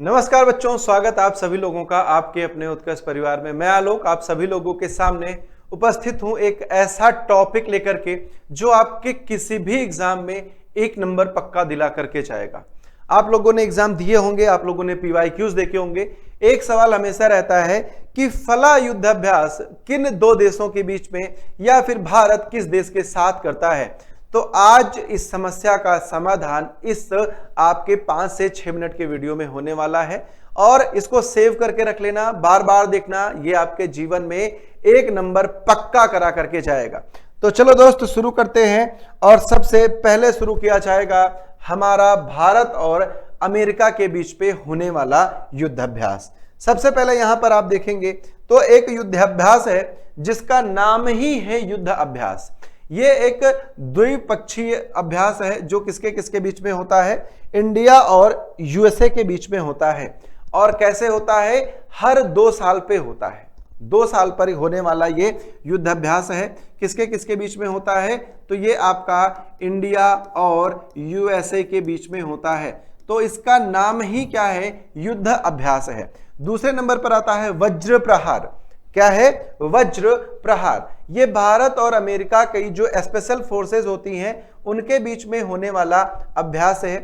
नमस्कार बच्चों, स्वागत आप सभी लोगों का आपके अपने उत्कर्ष परिवार में। मैं आलोक आप सभी लोगों के सामने उपस्थित हूं एक ऐसा टॉपिक लेकर के जो आपके किसी भी एग्जाम में 1 नंबर पक्का दिला करके जाएगा। आप लोगों ने एग्जाम दिए होंगे, आप लोगों ने PYQs देखे होंगे। एक सवाल हमेशा रहता है कि फला युद्धाभ्यास किन 2 देशों के बीच में या फिर भारत किस देश के साथ करता है। तो आज इस समस्या का समाधान इस आपके 5 से 6 मिनट के वीडियो में होने वाला है और इसको सेव करके रख लेना, बार बार देखना, ये आपके जीवन में 1 नंबर पक्का करा करके जाएगा। तो चलो दोस्त शुरू करते हैं और सबसे पहले शुरू किया जाएगा हमारा भारत और अमेरिका के बीच पे होने वाला युद्धाभ्यास। सबसे पहले यहां पर आप देखेंगे तो एक युद्धाभ्यास है जिसका नाम ही है युद्ध अभ्यास। ये एक द्विपक्षीय अभ्यास है जो किसके किसके बीच में होता है, इंडिया और USA के बीच में होता है। और कैसे होता है, हर 2 साल पे होता है। 2 साल पर होने वाला ये युद्धाभ्यास है। किसके किसके बीच में होता है, तो ये आपका इंडिया और USA के बीच में होता है। तो इसका नाम ही क्या है, युद्ध अभ्यास है। दूसरे नंबर पर आता है वज्र प्रहार। क्या है, वज्र प्रहार। ये भारत और अमेरिका की जो स्पेशल फोर्सेस होती हैं उनके बीच में होने वाला अभ्यास है।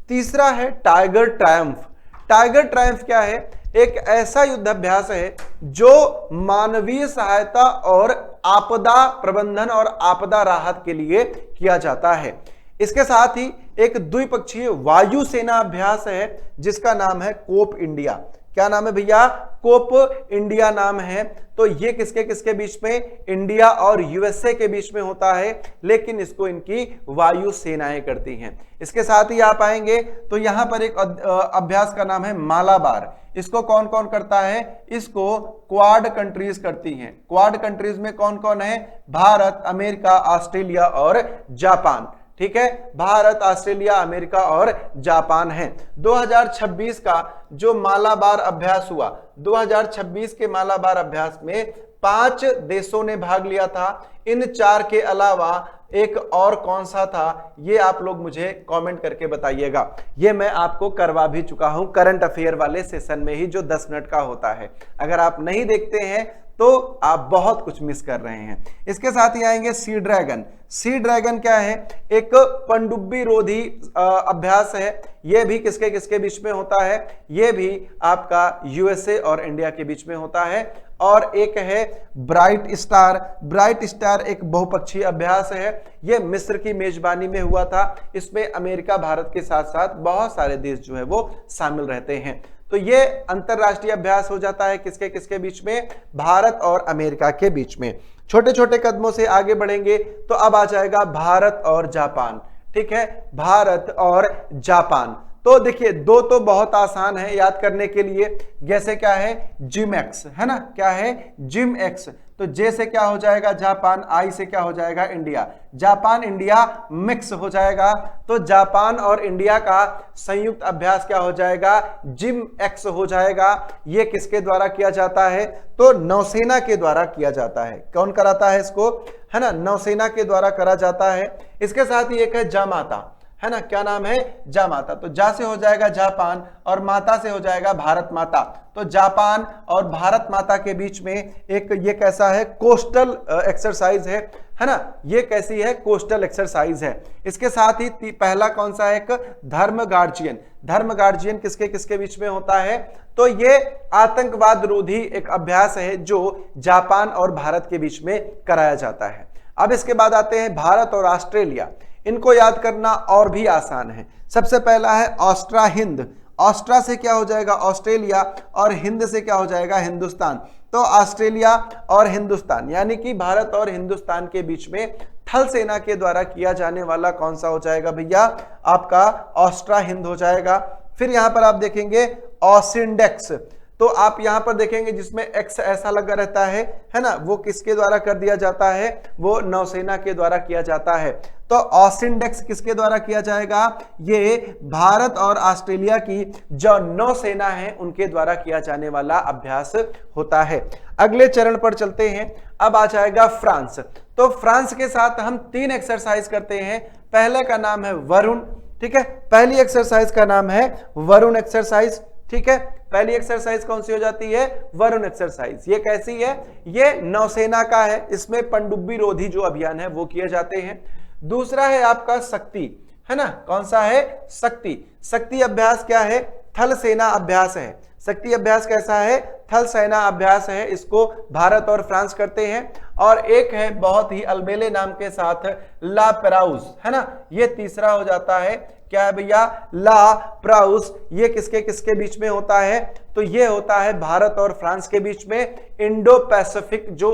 तीसरा है टाइगर ट्रायम्फ। टाइगर ट्रायम्फ क्या है, एक ऐसा युद्धाभ्यास है जो मानवीय सहायता और आपदा प्रबंधन और आपदा राहत के लिए किया जाता है। इसके साथ ही एक द्विपक्षीय वायुसेना अभ्यास है जिसका नाम है कोप इंडिया। क्या नाम है भैया, कोप इंडिया नाम है। तो ये किसके किसके बीच में, इंडिया और USA के बीच में होता है, लेकिन इसको इनकी वायु सेनाएं करती हैं। इसके साथ ही आप आएंगे तो यहां पर एक अभ्यास का नाम है मालाबार। इसको कौन कौन करता है, इसको क्वाड कंट्रीज करती हैं। क्वाड कंट्रीज में कौन कौन है, भारत, अमेरिका, ऑस्ट्रेलिया और जापान। ठीक है, भारत, ऑस्ट्रेलिया, अमेरिका और जापान है। 2026 का जो मालाबार अभ्यास हुआ, 2026 के मालाबार अभ्यास में 5 देशों ने भाग लिया था। इन 4 के अलावा एक और कौन सा था, ये आप लोग मुझे कमेंट करके बताइएगा। ये मैं आपको करवा भी चुका हूं करंट अफेयर वाले सेशन में ही, जो 10 मिनट का होता है। अगर आप नहीं देखते हैं तो आप बहुत कुछ मिस कर रहे हैं। इसके साथ ही आएंगे सी ड्रैगन। सी ड्रैगन क्या है, एक पनडुब्बी रोधी अभ्यास है। यह भी किसके किसके बीच में होता है, यह भी आपका USA और इंडिया के बीच में होता है। और एक है ब्राइट स्टार। ब्राइट स्टार एक बहुपक्षीय अभ्यास है। यह मिस्र की मेजबानी में हुआ था। इसमें अमेरिका, भारत के साथ साथ बहुत सारे देश जो है वो शामिल रहते हैं। तो ये अंतरराष्ट्रीय अभ्यास हो जाता है किसके किसके बीच में, भारत और अमेरिका के बीच में। छोटे छोटे कदमों से आगे बढ़ेंगे तो अब आ जाएगा भारत और जापान। ठीक है, भारत और जापान। तो देखिए 2 तो बहुत आसान है याद करने के लिए। जैसे क्या है, जिमएक्स है ना, क्या है, जिमएक्स। तो जे से क्या हो जाएगा, जापान, आई से क्या हो जाएगा, इंडिया। जापान इंडिया मिक्स हो जाएगा। तो जापान और इंडिया का संयुक्त अभ्यास क्या हो जाएगा, जिमएक्स हो जाएगा। ये किसके द्वारा किया जाता है, तो नौसेना के द्वारा किया जाता है। कौन कराता है इसको, है ना, नौसेना के द्वारा करा जाता है। इसके साथ ही एक है जामाता, है ना, क्या नाम है, जामाता। तो जा से हो जाएगा जापान और माता से हो जाएगा भारत माता। तो जापान और भारत माता के बीच में एक ये कैसा है, कोस्टल एक्सरसाइज है ना, ये कैसी है, कोस्टल एक्सरसाइज है। इसके साथ ही पहला कौन सा है, एक धर्म गार्जियन। धर्म गार्जियन किसके किसके बीच में होता है, तो ये आतंकवाद रोधी एक अभ्यास है जो जापान और भारत के बीच में कराया जाता है। अब इसके बाद आते हैं भारत और ऑस्ट्रेलिया। इनको याद करना और भी आसान है। सबसे पहला है ऑस्ट्रा हिंद। ऑस्ट्रा से क्या हो जाएगा, ऑस्ट्रेलिया, और हिंद से क्या हो जाएगा, हिंदुस्तान। तो ऑस्ट्रेलिया और हिंदुस्तान, यानी कि भारत और हिंदुस्तान के बीच में थल सेना के द्वारा किया जाने वाला कौन सा हो जाएगा भैया, आपका ऑस्ट्रा हिंद हो जाएगा। फिर यहां पर आप देखेंगे ऑसिंडेक्स। तो आप यहां पर देखेंगे जिसमें एक्स ऐसा लगा रहता है ना, वो किसके द्वारा कर दिया जाता है, वो नौसेना के द्वारा किया जाता है। तो ऑसिंडेक्स किसके द्वारा किया जाएगा, ये भारत और ऑस्ट्रेलिया की जो नौसेना है उनके द्वारा किया जाने वाला अभ्यास होता है। अगले चरण पर चलते हैं। अब आ जाएगा फ्रांस। तो फ्रांस के साथ हम 3 एक्सरसाइज करते हैं। पहले का नाम है वरुण, ठीक है, पहली एक्सरसाइज का नाम है वरुण एक्सरसाइज। ठीक है। पहली एक्सरसाइज कौन सी हो जाती है? वरुण एक्सरसाइज। ये कैसी है? ये नौसेना का है, इसमें पनडुब्बी रोधी जो अभियान है वो किए जाते हैं। दूसरा है आपका शक्ति, है ना, कौन सा है? शक्ति। शक्ति अभ्यास क्या है? थल सेना अभ्यास है। शक्ति अभ्यास कैसा है? थल सेना अभ्यास है, इसको भारत और फ्रांस करते हैं। और एक है बहुत ही अलबेले नाम के साथ ला पेराउस, है ना, ये तीसरा हो जाता है। क्या है भैया? ला प्राउस। ये किसके किसके बीच में होता है? तो ये होता है भारत और फ्रांस के बीच में, इंडो पैसिफिक जो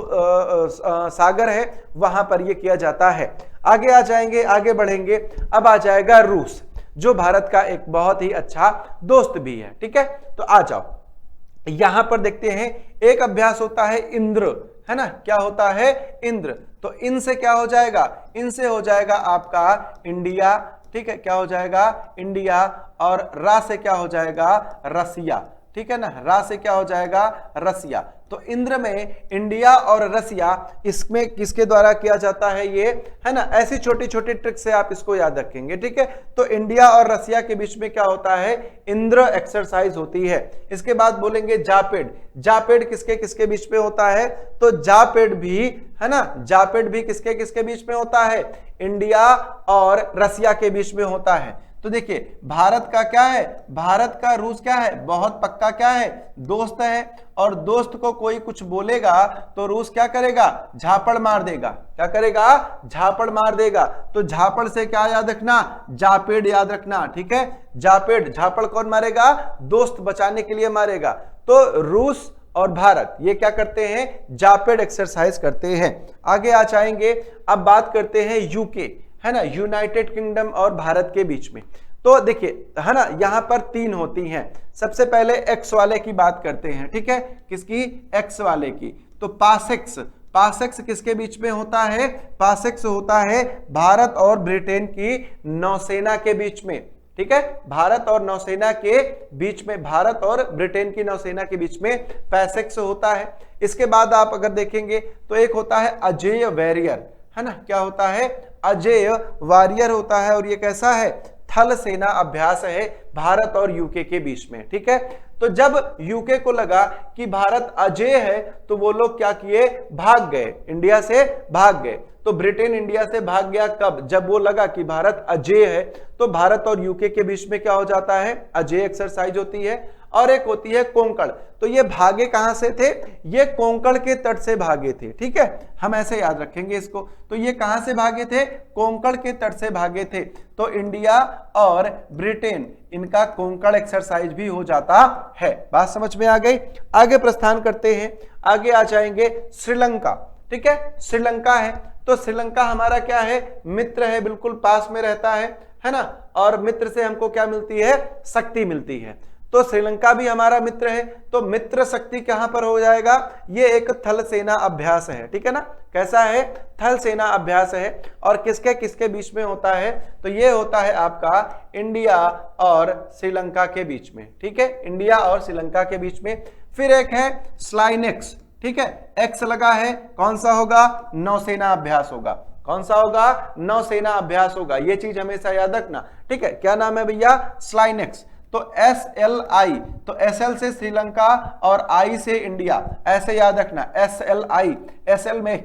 सागर है वहां पर ये किया जाता है। आगे आ जाएंगे, आगे बढ़ेंगे। अब आ जाएगा रूस, जो भारत का एक बहुत ही अच्छा दोस्त भी है। ठीक है, तो आ जाओ, यहां पर देखते हैं एक अभ्यास होता है इंद्र, है ना, क्या होता है? इंद्र। तो इन से क्या हो जाएगा? इनसे हो जाएगा आपका इंडिया, ठीक है, क्या हो जाएगा? इंडिया। और रा से क्या हो जाएगा? रसिया, ठीक है ना, रा से क्या हो जाएगा? रसिया। तो इंद्र में इंडिया और रसिया, इसमें किसके द्वारा किया जाता है ये, है ना, ऐसी छोटी छोटी ट्रिक से आप इसको याद रखेंगे। ठीक है, तो इंडिया और रसिया के बीच में क्या होता है? इंद्र एक्सरसाइज होती है। इसके बाद बोलेंगे जापेड। जापेड किसके किसके बीच में होता है? तो जापेड भी, है ना, जापेड भी किसके किसके बीच में होता है? इंडिया और रसिया के बीच में होता है। तो देखिए भारत का क्या है? भारत का रूस क्या है? बहुत पक्का क्या है? दोस्त है। और दोस्त को कोई कुछ बोलेगा तो रूस क्या करेगा? झापड़ मार देगा। क्या करेगा? झापड़ मार देगा। तो झापड़ से क्या याद रखना? जापेड याद रखना। ठीक है, जापेड। झापड़ कौन मारेगा? दोस्त बचाने के लिए मारेगा। तो रूस और भारत ये क्या करते हैं? जापेड एक्सरसाइज करते हैं। आगे आ जाएंगे, अब बात करते हैं यूके, है ना, यूनाइटेड किंगडम और भारत के बीच में। तो देखिए, है ना, यहां पर 3 होती हैं। सबसे पहले एक्स वाले की बात करते हैं। ठीक है, किसकी? एक्स वाले की। तो पासेक्स, पासेक्स किसके बीच में होता है? पासेक्स होता है भारत और ब्रिटेन की नौसेना के बीच में। ठीक है, भारत और नौसेना के बीच में, भारत और ब्रिटेन की नौसेना के बीच में पैसेक्स होता है। इसके बाद आप अगर देखेंगे तो एक होता है अजेय वॉरियर, है ना, क्या होता है? अजेय वॉरियर होता है। और ये कैसा है? थल सेना अभ्यास है भारत और यूके के बीच में। ठीक है, तो जब यूके को लगा कि भारत अजेय है तो वो लोग क्या किए? भाग गए, इंडिया से भाग गए। तो ब्रिटेन इंडिया से भाग गया कब? जब वो लगा कि भारत अजेय है। तो भारत और यूके के बीच में क्या हो जाता है? अजेय एक्सरसाइज होती है। और एक होती है कोंकण। तो ये भागे कहां से थे? ये कोंकण के तट से भागे थे। ठीक है, हम ऐसे याद रखेंगे इसको। तो ये कहां से भागे थे? कोंकण के तट से भागे थे। तो इंडिया और ब्रिटेन, इनका कोंकण एक्सरसाइज भी हो जाता है। बात समझ में आ गई? आगे प्रस्थान करते हैं। आगे आ जाएंगे श्रीलंका। ठीक है, श्रीलंका है। तो श्रीलंका हमारा क्या है? मित्र है, बिल्कुल पास में रहता है ना। और मित्र से हमको क्या मिलती है? शक्ति मिलती है। तो श्रीलंका भी हमारा मित्र है। तो मित्र शक्ति कहां पर हो जाएगा? ये एक थल सेना अभ्यास है। ठीक है ना, कैसा है? थल सेना अभ्यास है। और किसके किसके बीच में होता है? तो ये होता है आपका इंडिया और श्रीलंका के बीच में। ठीक है, इंडिया और श्रीलंका के बीच में। फिर एक है स्लाइनेक्स। ठीक है, एक्स लगा है, कौन सा होगा? नौसेना अभ्यास होगा। कौन सा होगा? नौसेना अभ्यास होगा। ये चीज हमेशा याद रखना। ठीक है, क्या नाम है भैया? स्लाइनेक्स। तो SLI, तो SL से श्रीलंका और I से इंडिया, ऐसे याद रखना। SLI, SL में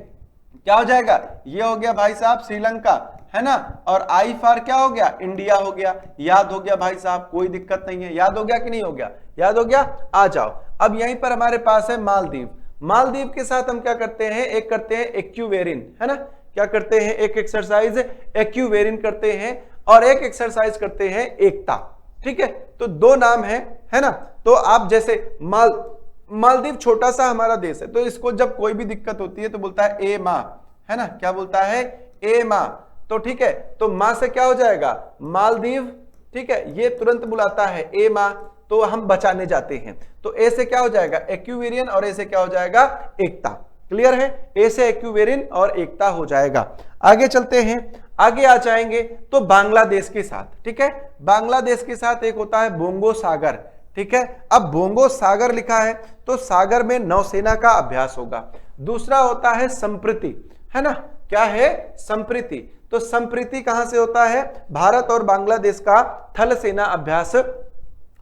क्या हो जाएगा? ये हो गया भाई साहब श्रीलंका, है ना। और I फॉर क्या हो गया? इंडिया हो गया। याद हो गया भाई साहब, कोई दिक्कत नहीं है। याद हो गया कि नहीं हो गया? याद हो गया। आ जाओ, अब यहीं पर हमारे पास है मालदीव। मालदीव के साथ हम क्या करते हैं? एक करते हैं एक्यूवेरिन, है ना। क्या करते हैं? एक एक्सरसाइज एक्यूवेरिन करते हैं और एक एक्सरसाइज करते हैं एकता। ठीक है, तो 2 नाम है ना। तो आप जैसे मालदीव छोटा सा हमारा देश है, तो इसको जब कोई भी दिक्कत होती है तो बोलता है ए माँ, है ना। क्या बोलता है? ए माँ। तो ठीक है, तो माँ से क्या हो जाएगा? मालदीव। ठीक है, ये तुरंत बुलाता है ए माँ, तो हम बचाने जाते हैं। तो ए से क्या हो जाएगा? एक्यूवेरियन। और ए से क्या हो जाएगा? एकता। क्लियर है? ए से एक्यूवेरियन और एकता हो जाएगा। आगे चलते हैं, आगे आ जाएंगे तो बांग्लादेश के साथ। ठीक है, बांग्लादेश के साथ एक होता है बोंगो सागर। ठीक है, अब बोंगो सागर लिखा है तो सागर में नौसेना का अभ्यास होगा। दूसरा होता है संप्रीति, है ना। क्या है? संप्रीति। तो संप्रीति कहां से होता है? भारत और बांग्लादेश का थल सेना अभ्यास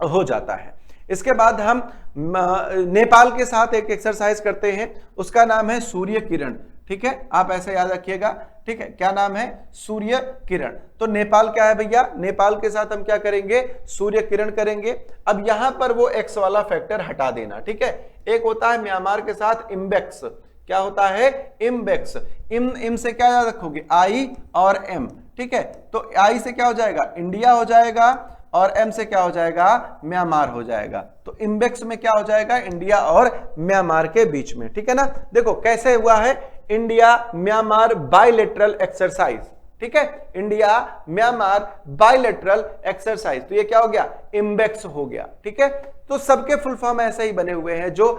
हो जाता है। इसके बाद हम नेपाल के साथ एक एक्सरसाइज करते हैं, उसका नाम है सूर्य किरण। ठीक है, आप ऐसे याद रखिएगा। ठीक है, क्या नाम है? सूर्य किरण। तो नेपाल क्या है भैया? नेपाल के साथ हम क्या करेंगे? सूर्य किरण करेंगे। अब यहां पर वो एक्स वाला फैक्टर हटा देना। ठीक है, एक होता है म्यांमार के साथ इम्बेक्स। क्या होता है? इम्बेक्स। इम से क्या याद रखोगे? आई और एम। ठीक है, तो आई से क्या हो जाएगा? इंडिया हो जाएगा, और एम से क्या हो जाएगा? म्यांमार हो जाएगा। तो इम्बेक्स में क्या हो जाएगा? इंडिया और म्यांमार के बीच में। ठीक है ना, देखो कैसे हुआ है, इंडिया म्यांमार बायलैटरल एक्सरसाइज। ठीक है, इंडिया म्यांमार बायलैटरल एक्सरसाइज, तो ये क्या हो गया? इम्बेक्स हो गया। ठीक है, तो सबके फुल फॉर्म ऐसे ही बने हुए हैं जो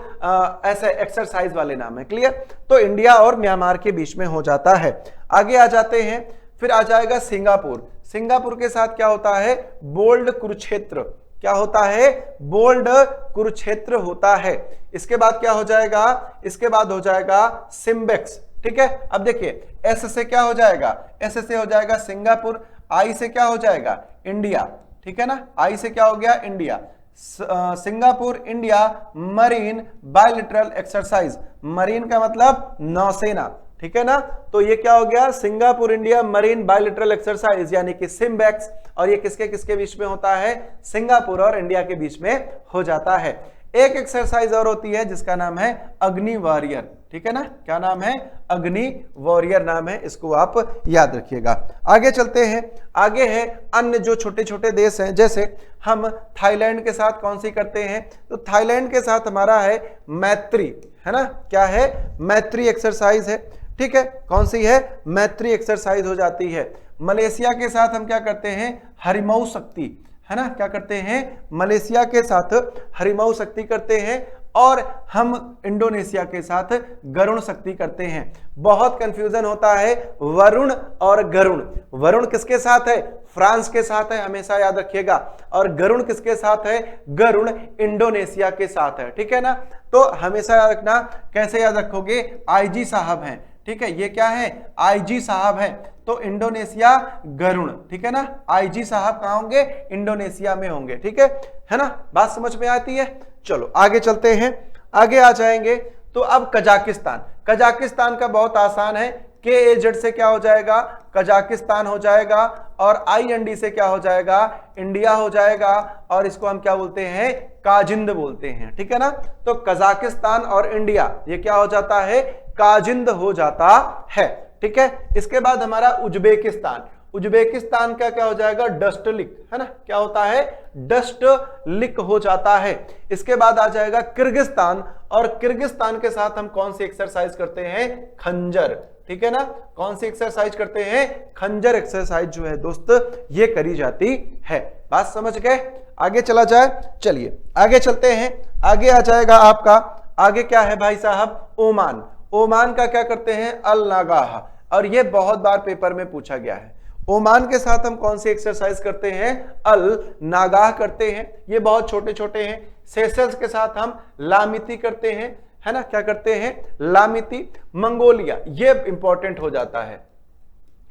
ऐसे एक्सरसाइज वाले नाम है। क्लियर? तो इंडिया और म्यांमार के बीच में हो जाता है। आगे आ जाते हैं, फिर आ जाएगा सिंगापुर। सिंगापुर के साथ क्या होता है? बोल्ड कुरुक्षेत्र। क्या होता है? बोल्ड कुरुक्षेत्र होता है। इसके बाद क्या हो जाएगा? इसके बाद हो जाएगा सिम्बेक्स। ठीक है, अब देखिए एस से क्या हो जाएगा? एस से हो जाएगा सिंगापुर। आई से क्या हो जाएगा? इंडिया। ठीक है ना, आई से क्या हो गया? India. Singapore India marine bilateral exercise. Marine का मतलब नौसेना। ठीक है ना, तो ये क्या हो गया? Singapore India marine bilateral exercise यानी कि सिम्बेक्स। और ये किसके किसके बीच में होता है? सिंगापुर और इंडिया के बीच में हो जाता है। एक एक्सरसाइज और होती है जिसका नाम है अग्नि वॉरियर। ठीक है ना, क्या नाम है? अग्नि वॉरियर नाम है, इसको आप याद रखिएगा। आगे चलते हैं, आगे है अन्य जो छोटे छोटे देश हैं, जैसे हम थाईलैंड के साथ कौन सी करते हैं? तो थाईलैंड के साथ हमारा है मैत्री, है ना, क्या है? मैत्री एक्सरसाइज है। ठीक है, कौन सी है? मैत्री एक्सरसाइज हो जाती है। मलेशिया के साथ हम क्या करते हैं? हरिमऊ शक्ति, है ना, क्या करते हैं? मलेशिया के साथ हरिमऊ शक्ति करते हैं। और हम इंडोनेशिया के साथ गरुण शक्ति करते हैं। बहुत कंफ्यूजन होता है वरुण और गरुण। वरुण किसके साथ है? फ्रांस के साथ है, हमेशा याद रखिएगा। और गरुण किसके साथ है? गरुण इंडोनेशिया के साथ है। ठीक है ना, तो हमेशा याद रखना। कैसे याद रखोगे? आईजी साहब हैं। ठीक है, ये क्या है? आईजी साहब है। तो इंडोनेशिया गरुण। ठीक है ना, आईजी साहब कहां होंगे? इंडोनेशिया में होंगे। ठीक है ना, बात समझ में आती है? चलो आगे चलते हैं, आगे आ जाएंगे। तो अब कजाकिस्तान। कजाकिस्तान का बहुत आसान है, KAZ से क्या हो जाएगा? कजाकिस्तान हो जाएगा। और IND से क्या हो जाएगा? इंडिया हो जाएगा। और इसको हम क्या बोलते हैं? काजिंद बोलते हैं। ठीक है ना, तो कजाकिस्तान और इंडिया ये क्या हो जाता है? काजिंद हो जाता है। ठीक है, इसके बाद हमारा उज्बेकिस्तान। उज्बेकिस्तान का क्या हो जाएगा? डस्टलिक, है ना, क्या होता है? डस्टलिक हो जाता है। इसके बाद आ जाएगा किर्गिस्तान। और किर्गिस्तान के साथ हम कौन सी एक्सरसाइज करते हैं? खंजर। ठीक है ना, कौन सी एक्सरसाइज करते हैं? खंजर एक्सरसाइज जो है दोस्त ये करी जाती है। बात समझ गए? आगे चला जाए, चलिए आगे चलते हैं। आगे आ जाएगा आपका, आगे क्या है भाई साहब? ओमान। ओमान का क्या करते हैं? अल नागाह। और ये बहुत बार पेपर में पूछा गया है। ओमान के साथ हम कौन सी एक्सरसाइज करते हैं? अल नागाह करते हैं। ये बहुत छोटे छोटे हैं। सेशल्स के साथ हम लामिती करते हैं, है ना, क्या करते हैं? लामिती। मंगोलिया, ये इंपॉर्टेंट हो जाता है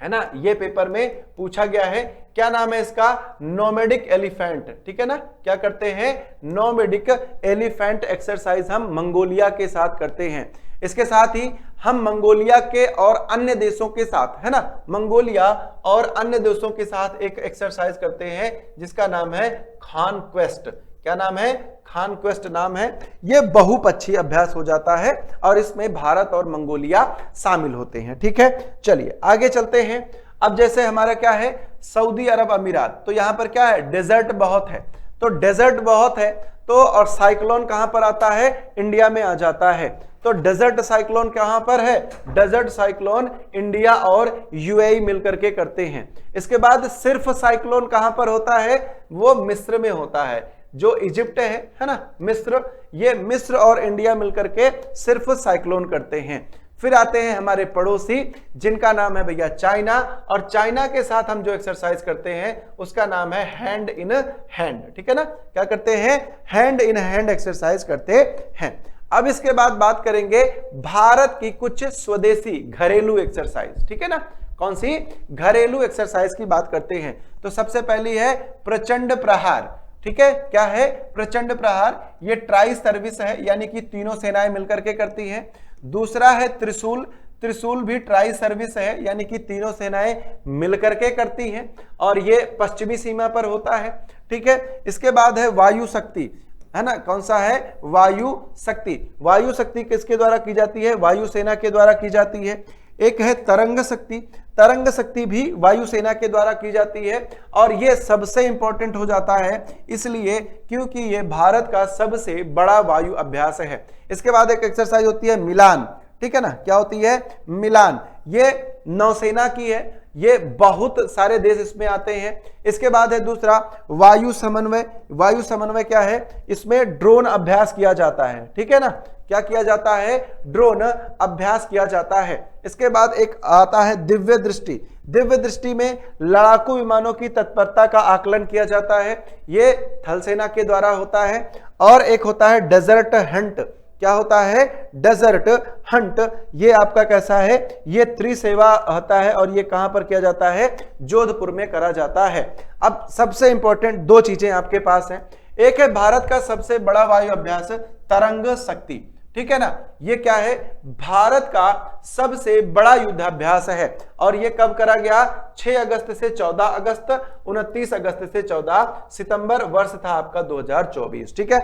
ना, ये पेपर में पूछा गया है। क्या नाम है इसका? Nomadic elephant. ठीक है ना, क्या करते हैं? नोमैडिक एलिफेंट एक्सरसाइज हम मंगोलिया के साथ करते हैं। इसके साथ ही हम मंगोलिया के और अन्य देशों के साथ, है ना, मंगोलिया और अन्य देशों के साथ एक एक्सरसाइज करते हैं जिसका नाम है कॉन्क्वेस्ट। क्या नाम है? कॉन्क्वेस्ट नाम है। यह बहुपक्षीय अभ्यास हो जाता है और इसमें भारत और मंगोलिया शामिल होते हैं। ठीक है, चलिए आगे चलते हैं। अब जैसे हमारा क्या है? सऊदी अरब अमीरात। तो यहां पर क्या है? डेजर्ट बहुत है। तो डेजर्ट बहुत है तो और साइक्लोन कहां पर आता है? इंडिया में आ जाता है। तो डेजर्ट साइक्लोन कहां पर है? डेजर्ट साइक्लोन इंडिया और UAE मिलकर के करते हैं। इसके बाद सिर्फ साइक्लोन कहां पर होता है? वो मिस्र में होता है। जो इजिप्ट है ना, मिस्र, ये मिस्र और इंडिया मिलकर के सिर्फ साइक्लोन करते हैं। फिर आते हैं हमारे पड़ोसी जिनका नाम है भैया चाइना। और चाइना के साथ हम जो एक्सरसाइज करते हैं उसका नाम है हैंड इन हैंड। ठीक है ना, क्या करते हैं? हैंड इन हैंड एक्सरसाइज करते हैं। अब इसके बाद बात करेंगे भारत की कुछ स्वदेशी घरेलू एक्सरसाइज। ठीक है ना, कौन सी? घरेलू एक्सरसाइज की बात करते हैं। तो सबसे पहली है प्रचंड प्रहार। ठीक है, क्या है, प्रचंड प्रहार, ये ट्राई सर्विस है, यानी कि तीनों सेनाएं मिलकर के करती हैं। दूसरा है त्रिशूल, त्रिशूल भी ट्राई सर्विस है, यानी कि तीनों सेनाएं मिलकर के करती हैं और ये पश्चिमी सीमा पर होता है। ठीक है, इसके बाद है वायु शक्ति, है ना, कौन सा है, वायु शक्ति। वायु शक्ति किसके द्वारा की जाती है, वायुसेना के द्वारा की जाती है। एक है तरंग शक्ति, तरंग शक्ति भी वायुसेना के द्वारा की जाती है और ये सबसे इंपॉर्टेंट हो जाता है इसलिए क्योंकि ये भारत का सबसे बड़ा वायु अभ्यास है। इसके बाद एक एक्सरसाइज होती है मिलान, ठीक है ना, क्या होती है, मिलान, ये नौसेना की है, ये बहुत सारे देश इसमें आते हैं। इसके बाद है दूसरा वायु समन्वय, वायु समन्वय क्या है, इसमें ड्रोन अभ्यास किया जाता है, ठीक है ना, क्या किया जाता है, ड्रोन अभ्यास किया जाता है। इसके बाद एक आता है दिव्य दृष्टि, दिव्य दृष्टि में लड़ाकू विमानों की तत्परता का आकलन किया जाता है, ये थल सेना के द्वारा होता है। और एक होता है डेजर्ट हंट, क्या होता है, डेजर्ट हंट, ये आपका कैसा है, ये त्रिसेवा होता है और ये कहां पर किया जाता है, जोधपुर में करा जाता है। अब सबसे इंपॉर्टेंट दो चीजें आपके पास हैं, एक है भारत का सबसे बड़ा वायु अभ्यास तरंग शक्ति, ठीक है ना, ये क्या है, भारत का सबसे बड़ा युद्धाभ्यास है और ये कब करा गया, 6 अगस्त से 14 अगस्त, 29 अगस्त से 14 सितंबर, वर्ष था आपका 2024, ठीक है।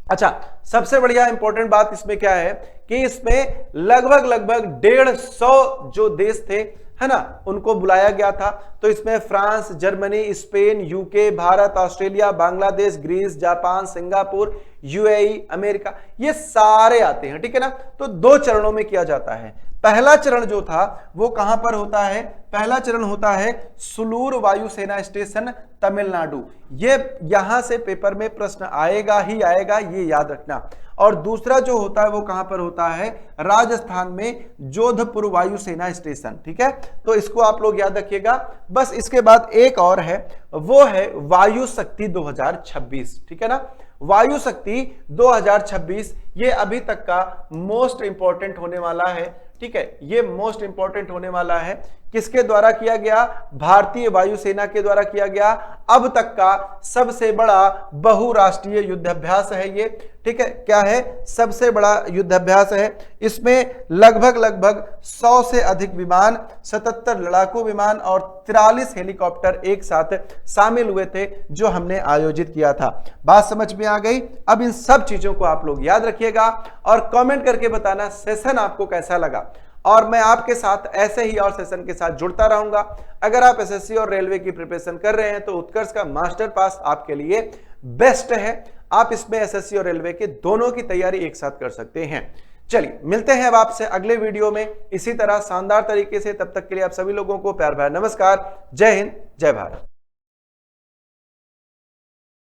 अच्छा, सबसे बढ़िया इंपॉर्टेंट बात इसमें क्या है कि इसमें लगभग 150 जो देश थे, है ना, उनको बुलाया गया था। तो इसमें France, Germany, Spain, UK, Bharat, Australia, Bangladesh, Greece, Japan, Singapore, UAE, America, ये सारे आते हैं, ठीक है ना। तो 2 चरणों में किया जाता है। पहला चरण जो था वो कहां पर होता है, पहला चरण होता है सुलूर वायुसेना स्टेशन, तमिलनाडु। ये यहां से पेपर में प्रश्न आएगा ही आएगा, ये याद रखना। और दूसरा जो होता है वो कहां पर होता है, राजस्थान में जोधपुर वायुसेना स्टेशन, ठीक है। तो इसको आप लोग याद रखिएगा। बस इसके बाद एक और है, वो है वायु शक्ति 2026, ठीक है ना। वायु शक्ति 2026 ये अभी तक का मोस्ट इंपॉर्टेंट होने वाला है, ठीक है, ये मोस्ट इंपॉर्टेंट होने वाला है। किसके द्वारा किया गया, भारतीय वायुसेना के द्वारा किया गया, अब तक का सबसे बड़ा बहुराष्ट्रीय युद्धाभ्यास है ये, ठीक है, क्या है, सबसे बड़ा युद्धाभ्यास है। इसमें लगभग 100 से अधिक विमान, 77 लड़ाकू विमान और 43 हेलीकॉप्टर एक साथ शामिल हुए थे जो हमने आयोजित किया था। बात समझ में आ गई। अब इन सब चीजों को आप लोग याद रखिएगा और कमेंट करके बताना सेशन आपको कैसा लगा और मैं आपके साथ ऐसे ही और सेशन के साथ जुड़ता रहूंगा। अगर आप एसएससी और रेलवे की प्रिपरेशन कर रहे हैं तो उत्कर्ष का मास्टर पास आपके लिए बेस्ट है। आप इसमें एसएससी और रेलवे के दोनों की तैयारी एक साथ कर सकते हैं। चलिए मिलते हैं अब आपसे अगले वीडियो में इसी तरह शानदार तरीके से। तब तक के लिए आप सभी लोगों को प्यार भरा नमस्कार। जय हिंद, जय भारत।